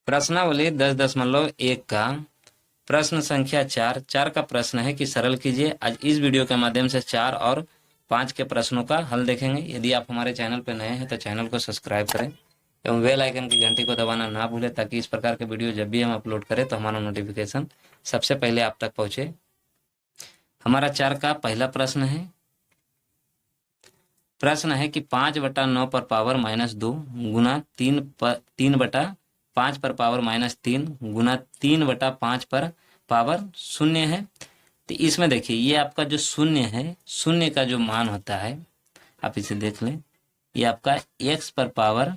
प्रश्नावली 10.1 का प्रश्न संख्या 4 का प्रश्न है कि सरल कीजिए। आज इस वीडियो के माध्यम से 4 और 5 के प्रश्नों का हल देखेंगे। यदि आप हमारे चैनल पर नए हैं तो चैनल को सब्सक्राइब करें एवं बेल आइकन की घंटी को दबाना ना भूलें, ताकि इस प्रकार के वीडियो जब भी हम अपलोड करें तो हमारा नोटिफिकेशन सबसे पहले आप तक पहुंचे। हमारा 4 का पहला प्रश्न है कि 5/9 पर पावर -2 गुना 3/5 पर पावर -3 गुना 3/5 पर पावर 0 है। तो इसमें देखिए, ये आपका जो शून्य है, शून्य का जो मान होता है, आप इसे देख लें, ये आपका x पर पावर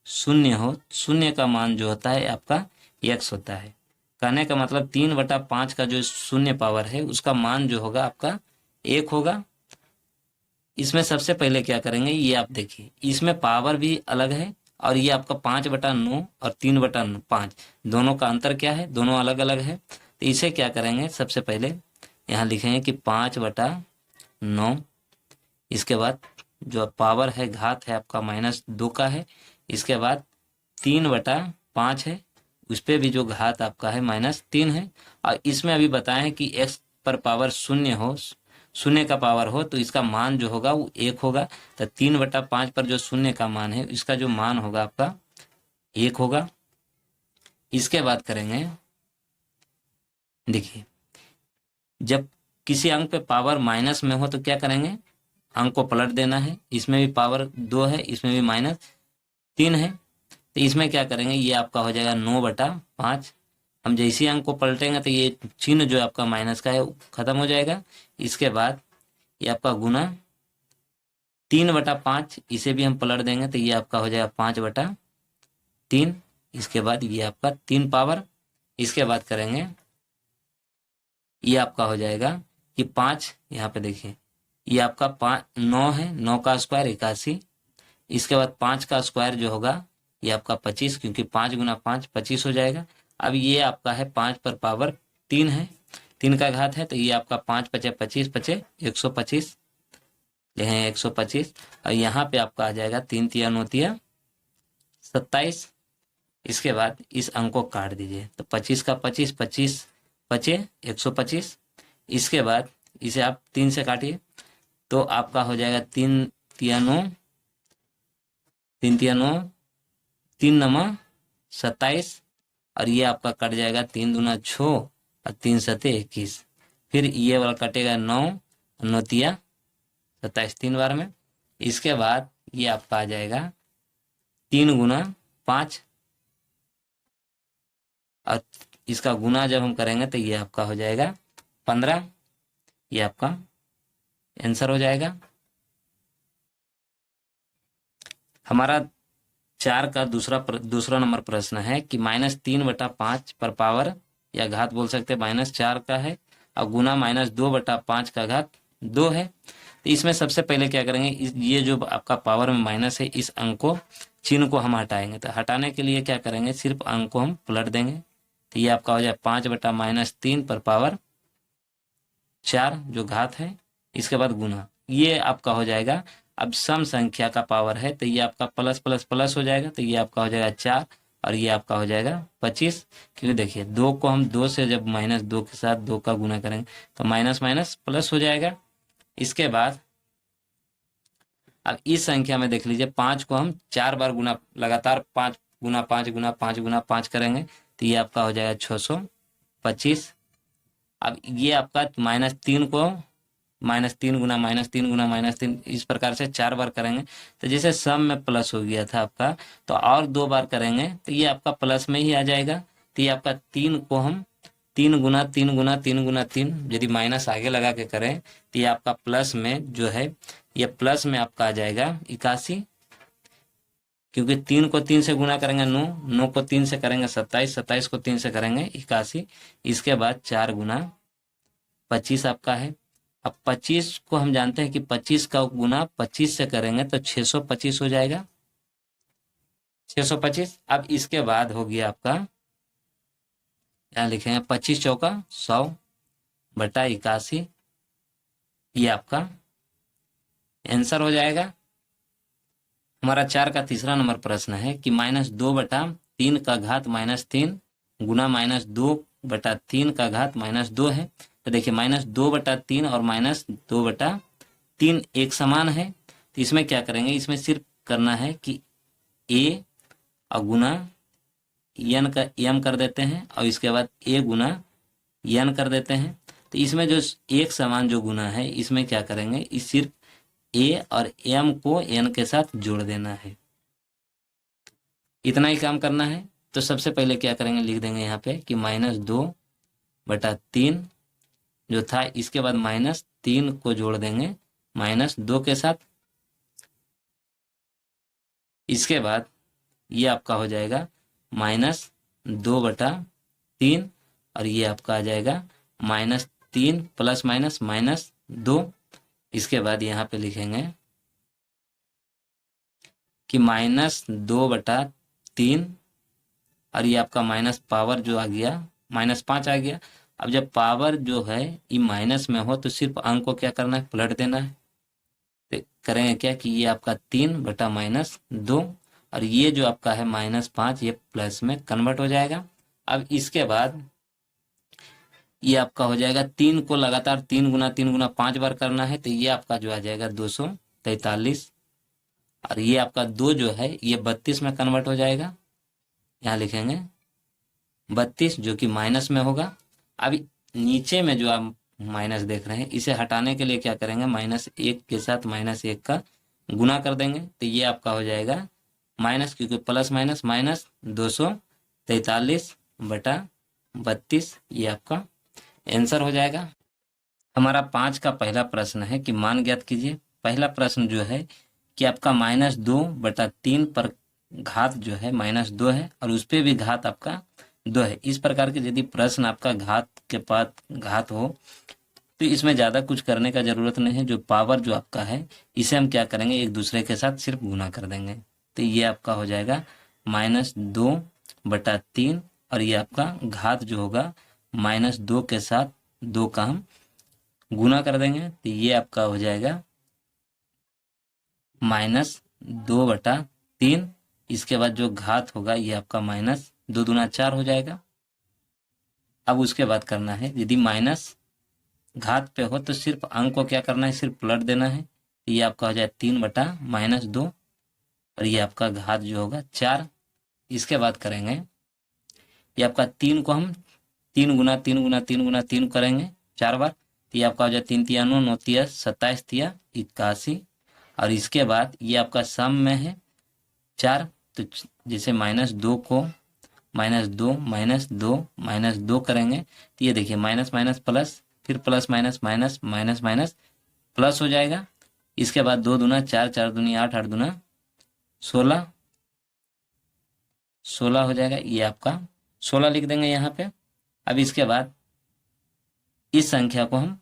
0 हो, शून्य का मान जो होता है आपका x होता है। कहने का मतलब 3/5 का जो शून्य पावर है उसका मान जो होगा आपका 1 होगा। इसमें सबसे पहले क्या करेंगे, ये आप देखिए, इसमें पावर भी अलग है और ये आपका 5/9 और 3/5 दोनों का अंतर क्या है, दोनों अलग अलग है। तो इसे क्या करेंगे, सबसे पहले यहाँ लिखेंगे कि 5/9, इसके बाद जो पावर है, घात है आपका -2 का है, इसके बाद 3/5 है, उस पर भी जो घात आपका है -3 है। और इसमें अभी बताएं कि x पर पावर 0 हो, शून्य का पावर हो, तो इसका मान जो होगा वो 1 होगा। तो 3/5 पर जो शून्य का मान है इसका जो मान होगा आपका 1 होगा। इसके बाद करेंगे, देखिए, जब किसी अंक पे पावर माइनस में हो तो क्या करेंगे, अंक को पलट देना है। इसमें भी पावर 2 है, इसमें भी -3 है, तो इसमें क्या करेंगे, ये आपका हो जाएगा 9/5। हम जैसे ही अंक को पलटेंगे तो ये चिन्ह जो आपका माइनस का है वो खत्म हो जाएगा। इसके बाद ये आपका गुना 3/5, इसे भी हम पलट देंगे तो ये आपका हो जाएगा 5/3। इसके बाद ये आपका 3 पावर। इसके बाद करेंगे, ये आपका हो जाएगा कि 5, यहाँ पे देखिए, ये आपका 9 है, 9 का स्क्वायर 81। इसके बाद 5 का स्क्वायर जो होगा ये आपका 25, क्योंकि 5 गुना 5 25 हो जाएगा। अब ये आपका है 5 पर पावर 3 है, 3 का घात है, तो ये आपका 5 × 25 = 125, लिखेंगे 125। और यहाँ पे आपका आ जाएगा 3 × 9 = 27। इसके बाद इस अंक को काट दीजिए, तो 25 का 25 25 बचे 125। इसके बाद इसे आप 3 से काटिए तो आपका हो जाएगा 3 × 9, 3 × 9, 3 × 9 = 27। और ये आपका कट जाएगा 3 दूना 6 और 3 सते 21। फिर ये वाला कटेगा 9 और 9 × 27, 3 बार में। इसके बाद ये आपका आ जाएगा 3 × 5, और इसका गुना जब हम करेंगे तो ये आपका हो जाएगा 15। ये आपका आंसर हो जाएगा। हमारा 4 का दूसरा नंबर प्रश्न है कि -3/5 पर पावर या घात बोल सकते हैं -4 का है, और गुना -2/5 का घात 2 है। तो इसमें सबसे पहले क्या करेंगे, ये जो आपका पावर में माइनस है, इस अंक को, चिन्ह को हम हटाएंगे। तो हटाने के लिए क्या करेंगे, सिर्फ अंक को हम पलट देंगे। तो ये आपका हो जाए 5/-3 पर पावर 4 जो घात है, इसके बाद गुना, ये आपका हो जाएगा। अब सम संख्या का पावर है तो ये आपका प्लस प्लस प्लस हो जाएगा, तो ये आपका हो जाएगा 4 और ये आपका हो जाएगा 25। क्योंकि देखिए 2 को हम 2 से जब -2 के साथ 2 का गुना करेंगे तो माइनस माइनस प्लस हो जाएगा। इसके बाद अब इस संख्या में देख लीजिए, 5 को हम 4 बार गुना, लगातार 5 गुना 5 गुना 5 गुना 5 करेंगे तो ये आपका हो जाएगा 625। अब ये आपका -3 को -3 गुना -3 गुना -3, इस प्रकार से 4 बार करेंगे तो जैसे सम में प्लस हो गया था आपका, तो और 2 बार करेंगे तो ये आपका प्लस में ही आ जाएगा। तो ये आपका 3 को हम 3 गुना 3 गुना 3 गुना 3, यदि माइनस आगे लगा के करें तो ये आपका प्लस में जो है, ये प्लस में आपका आ जाएगा 81, क्योंकि 3 को 3 से गुना करेंगे 9, 9 को 3 से करेंगे 27, 27 को 3 से करेंगे 81। इसके बाद 4 गुना 25 आपका है। अब 25 को हम जानते हैं कि 25 का गुना 25 से करेंगे तो 625 हो जाएगा, 625। अब इसके बाद हो गया आपका, यहाँ लिखेंगे 25 चौका 100/81, ये आपका आंसर हो जाएगा। हमारा 4 का तीसरा नंबर प्रश्न है कि -2/3 3 का घात -3 गुना -2/3 का घात -2 है। तो देखिए -2/3 और -2/3 एक समान है। तो इसमें क्या करेंगे, इसमें सिर्फ करना है कि a और गुना n का m कर देते हैं और इसके बाद a गुना n कर देते हैं। तो इसमें जो एक समान जो गुना है इसमें क्या करेंगे, इस सिर्फ a और m को n के साथ जोड़ देना है। इतना ही काम करना है। तो सबसे पहले क्या करेंगे, लिख देंगे यहाँ पे कि -2/3 जो था, इसके बाद -3 को जोड़ देंगे -2 के साथ। इसके बाद ये आपका हो जाएगा -2/3 और ये आपका आ जाएगा -3 प्लस -2। इसके बाद यहाँ पे लिखेंगे कि -2/3 और ये आपका माइनस पावर जो आ गया -5 आ गया। अब जब पावर जो है ये माइनस में हो तो सिर्फ अंक को क्या करना है, पलट देना है। तो करेंगे क्या कि ये आपका 3/-2 और ये जो आपका है -5 ये प्लस में कन्वर्ट हो जाएगा। अब इसके बाद ये आपका हो जाएगा 3 को लगातार 3 गुना 5 बार करना है। तो ये आपका जो आ जाएगा 243 और ये आपका 2 जो है ये 32 में कन्वर्ट हो जाएगा। यहाँ लिखेंगे 32 जो कि माइनस में होगा। अब नीचे में जो आप माइनस देख रहे हैं इसे हटाने के लिए क्या करेंगे, -1 के साथ -1 का गुना कर देंगे। तो ये आपका हो जाएगा माइनस, क्योंकि प्लस माइनस माइनस 243/32 ये आपका आंसर हो जाएगा। हमारा 5 का पहला प्रश्न है कि मान ज्ञात कीजिए। पहला प्रश्न जो है कि आपका -2/3 पर घात जो है -2 है और उस पे भी घात आपका 2 है। इस प्रकार के यदि प्रश्न आपका घात के पास घात हो तो इसमें ज़्यादा कुछ करने का ज़रूरत नहीं है। जो पावर जो आपका है इसे हम क्या करेंगे, एक दूसरे के साथ सिर्फ गुना कर देंगे। तो ये आपका हो जाएगा -2/3 और ये आपका घात जो होगा -2 के साथ 2 का हम गुना कर देंगे। तो ये आपका हो जाएगा -2/3। इसके बाद जो घात होगा ये आपका -2 दूना 4 हो जाएगा। अब उसके बाद करना है, यदि माइनस घात पे हो तो सिर्फ अंक को क्या करना है, सिर्फ पलट देना है। ये आपका हो जाए 3/-2 और ये आपका घात जो होगा 4। इसके बाद करेंगे ये आपका 3 को हम 3 करेंगे 4 बार। तो ये आपका हो जाए 3 तिया 9, 9 तिया 27, तिया 81 और इसके बाद ये आपका सम में है 4। तो जैसे -2 को -2 करेंगे तो ये देखिए माइनस माइनस प्लस, फिर plus minus minus minus minus plus हो जाएगा। इसके बाद 2 दूना 4, 4 दूनी 8, 8 दूना 16 हो जाएगा। ये आपका 16 लिख देंगे यहाँ पे। अब इसके बाद इस संख्या को हम,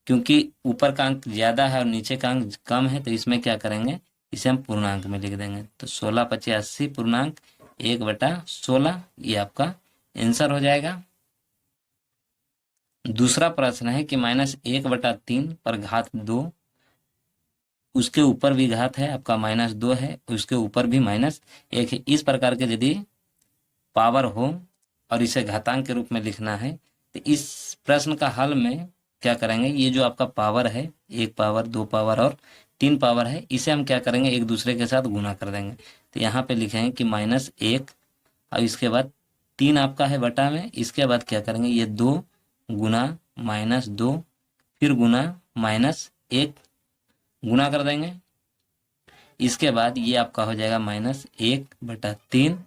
क्योंकि ऊपर का अंक ज्यादा है और नीचे का अंक कम है, तो इसमें क्या करेंगे, इसे हम पूर्णांक में लिख देंगे। तो 16/85 पूर्णांक 1/16 ये आपका आंसर हो जाएगा। दूसरा प्रश्न है कि -1/3 पर घात 2, उसके ऊपर भी घात है आपका -2 है, उसके ऊपर भी -1 है। इस प्रकार के यदि पावर हो और इसे घातांक के रूप में लिखना है तो इस प्रश्न का हल में क्या करेंगे, ये जो आपका पावर है 1 पावर 2 पावर और 3 पावर है, इसे हम क्या करेंगे, एक दूसरे के साथ गुना कर देंगे। तो यहाँ पे लिखेंगे कि -1 और इसके बाद 3 आपका है बटा में। इसके बाद क्या करेंगे, ये 2 गुना -2 फिर गुना -1 गुना कर देंगे। इसके बाद ये आपका हो जाएगा -1/3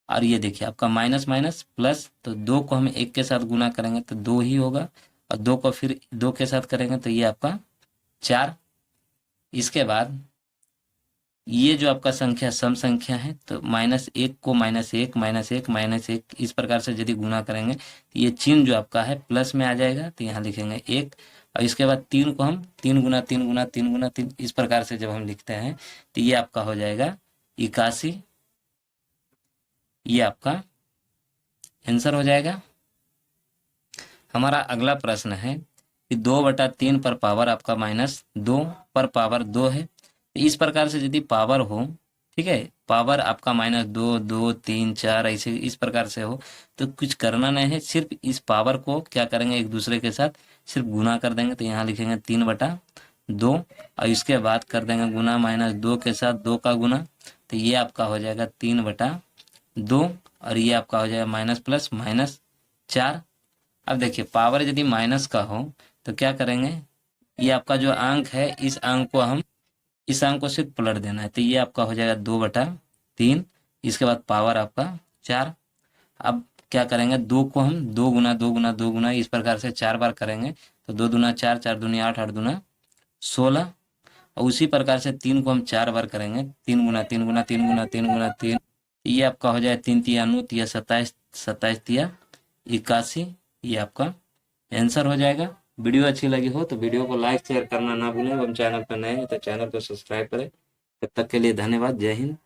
और ये देखिए आपका माइनस माइनस प्लस, तो 2 को हम 1 के साथ गुना करेंगे तो 2 ही होगा और 2 को फिर 2 के साथ करेंगे तो ये आपका 4। इसके बाद ये जो आपका संख्या सम संख्या है तो -1 को -1 -1 -1 इस प्रकार से यदि गुना करेंगे तो ये चिन्ह जो आपका है प्लस में आ जाएगा। तो यहाँ लिखेंगे 1 और इसके बाद 3 को हम 3 गुना 3 गुना 3 गुना 3 इस प्रकार से जब हम लिखते हैं तो ये आपका हो जाएगा 81। ये आपका आंसर हो जाएगा। हमारा अगला प्रश्न है कि 2/3 पर पावर आपका -2 पर पावर 2 है। इस प्रकार से यदि पावर हो, ठीक है, पावर आपका -2, 2, 3, 4 ऐसे इस प्रकार से हो तो कुछ करना नहीं है, सिर्फ इस पावर को क्या करेंगे एक दूसरे के साथ सिर्फ गुना कर देंगे। तो यहाँ लिखेंगे 3/2 और इसके बाद कर देंगे गुना -2 के साथ 2 का गुना, तो ये आपका हो जाएगा 3/2 और ये आपका हो जाएगा माइनस प्लस -4। अब देखिए पावर यदि माइनस का हो तो क्या करेंगे, ये आपका जो अंक है इस अंक को सिर्फ पलट देना है, तो ये आपका हो जाएगा 2/3, इसके बाद पावर आपका 4। अब क्या करेंगे, 2 को हम 2 गुना 2 गुना 2 गुना इस प्रकार से 4 बार करेंगे, तो 2 दूना 4, 4 दूनी 8, 8 दूना 16। और उसी प्रकार से 3 को हम 4 बार करेंगे, 3 गुना 3 गुना 3 गुना 3 गुना 3, ये आपका हो जाए 3 तिया 9 तिया 27, 27 तिया 81, ये आपका आंसर हो जाएगा। वीडियो अच्छी लगी हो तो वीडियो को लाइक शेयर करना ना भूलें एवं चैनल पर नए हैं तो चैनल को सब्सक्राइब करें। तब तक के लिए धन्यवाद। जय हिंद।